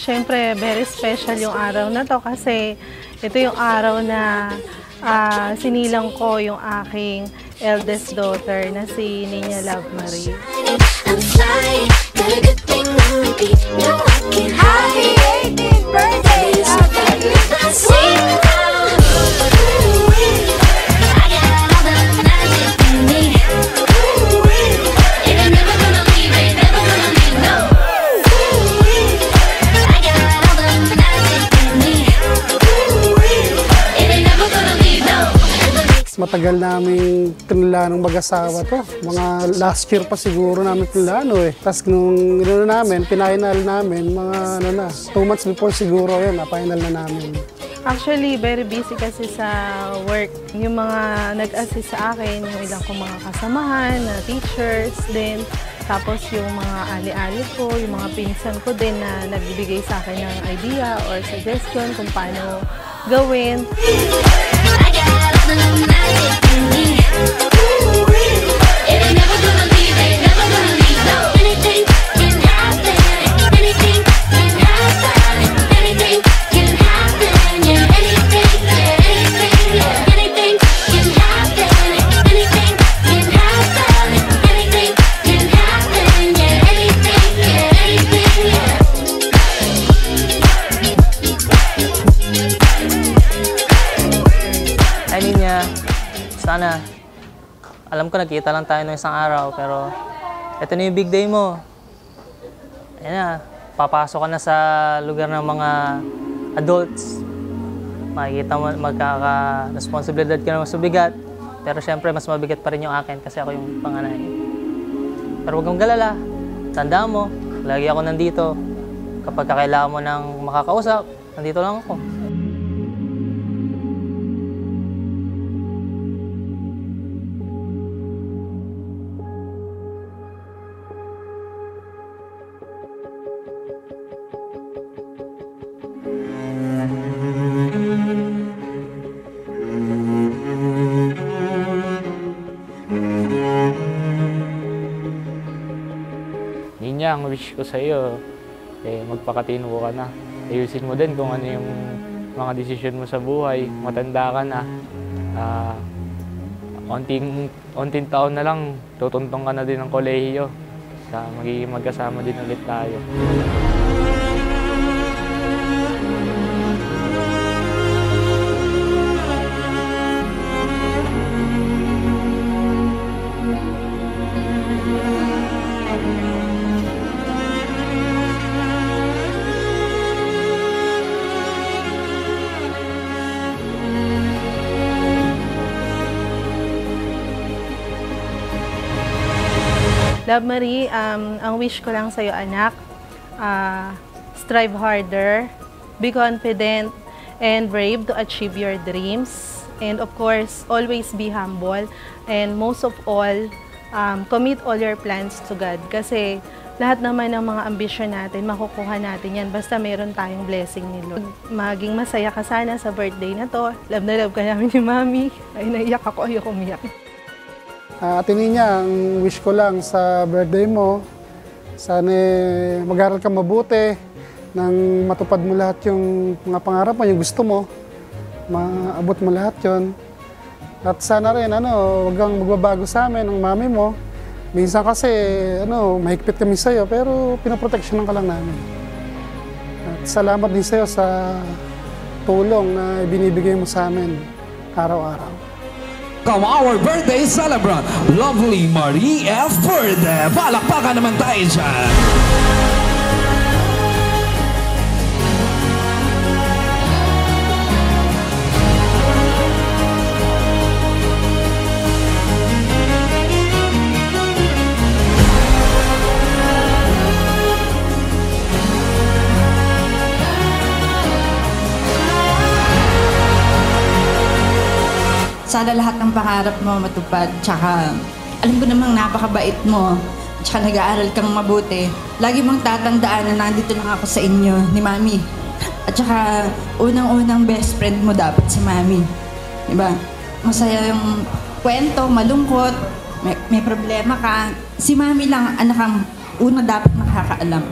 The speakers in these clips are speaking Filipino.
Siyempre, very special yung araw na to kasi ito yung araw na sinilang ko yung aking eldest daughter na si Nina Love Marie. Happy 18th birthday, Love Marie! Matagal namin tinula ng mag-asawa to. Mga last year pa siguro namin tinula Tapos nung final namin, mga 2 months before siguro yun, na-final na namin. Actually, very busy kasi sa work. Yung mga nag-assist sa akin, yung ilang kong mga kasamahan, na teachers din. Tapos yung mga ali-ali ko, yung mga pinsan ko din na nagbibigay sa akin ng idea or suggestion kung paano gawin. Sana, alam ko nagkita lang tayo ng isang araw, pero ito na yung big day mo. Ayan na, papasok ka na sa lugar ng mga adults. Makikita mo, magkaka-responsibilidad ka na mas mabigat. Pero syempre, mas mabigat pa rin yung akin kasi ako yung panganay. Pero huwag kang galala, tandaan mo, lagi ako nandito. Kapag kailangan mo ng makakausap, nandito lang ako. Ninya, ang wish ko sa iyo, magpakatino ka na. Ayusin mo din kung ano yung mga desisyon mo sa buhay. Matanda ka na. Onting taon na lang, tutuntong ka na din ng kolehiyo. Magiging magkasama din ulit tayo. Love Marie, ang wish ko lang sa'yo, anak, strive harder, be confident, and brave to achieve your dreams. And of course, always be humble. And most of all, commit all your plans to God. Kasi lahat naman ng mga ambisyon natin, makukuha natin yan. Basta meron tayong blessing ni Lord. Maging masaya ka sana sa birthday na to. Love na love ka namin ni Mami. Ay, naiyak ako. Ayoko umiyak. Ate Ninya, ang wish ko lang sa birthday mo, sana mag-aral ka mabuti, nang matupad mo lahat yung mga pangarap mo, yung gusto mo, maabot mo lahat yon. At sana rin, huwag kang magbabago sa amin, ng mami mo. Minsan kasi, mahigpit kami sa'yo, pero pinoproteksyonan ka lang namin. At salamat din sa'yo sa tulong na ibinibigay mo sa amin araw-araw. Come our birthday celebrant, lovely Marie F. Verde. Palakpakan naman tayo dyan. Sana lahat ng pangarap mo matupad, tsaka alam ko namang napakabait mo. Tsaka nag-aaral kang mabuti. Lagi mong tatandaan na nandito lang ako sa inyo ni Mami. At tsaka unang-unang best friend mo dapat si Mami. Diba? Masaya yung kwento, malungkot, may problema ka. Si Mami lang, anak ang una dapat nakakaalam.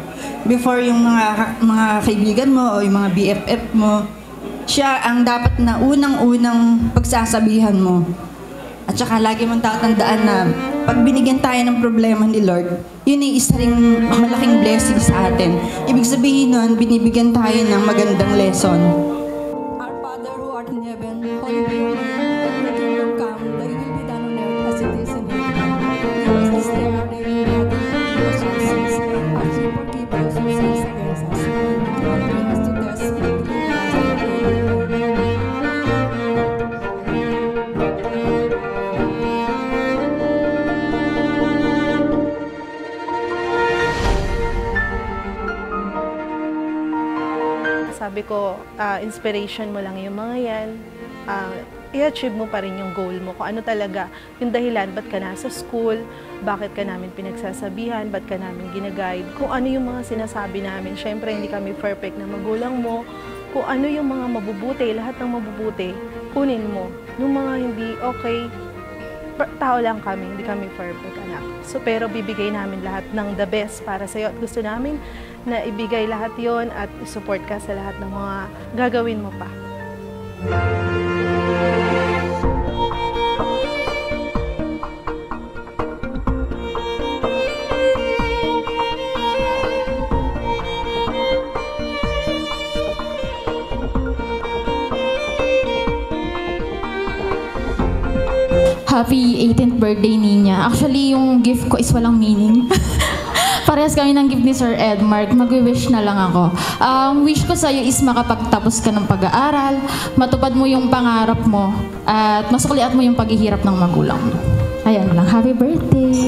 Before yung mga kaibigan mo o yung mga BFF mo, siya ang dapat na unang-unang pagsasabihan mo. At saka lagi mong tatandaan na pag binigyan tayo ng problema ni Lord, yun ay isa ring malaking blessing sa atin. Ibig sabihin nun, binibigyan tayo ng magandang lesson. Our Father who art in heaven, holy be your name. Thy kingdom come, thy will be done on earth as it is in heaven. Give us this day our daily bread, and forgive us our sins, as we forgive those who sin against us. And do not bring us to test, but deliver us from evil. Sabi ko, inspiration mo lang yung mga yan. I-achieve mo pa rin yung goal mo. Kung ano talaga yung dahilan, ba't ka nasa school, bakit ka namin pinagsasabihan, ba't ka namin ginaguide, kung ano yung mga sinasabi namin. Siyempre, hindi kami perfect na magulang mo. Kung ano yung mga mabubuti, lahat ng mabubuti, kunin mo. Yung mga hindi okay, tao lang kami, hindi kami perfect, anak. So, pero bibigay namin lahat ng the best para sa'yo at gusto namin na ibigay lahat yon at support ka sa lahat ng mga gagawin mo pa. Happy 18th birthday, Ninya. Actually, yung gift ko is walang meaning. Parehas kami ng gift ni Sir Edmark. Mag-wish na lang ako. Wish ko sa'yo is makapagtapos ka ng pag-aaral, matupad mo yung pangarap mo, at masukliat mo yung paghihirap ng magulang mo. Ayan lang. Happy birthday!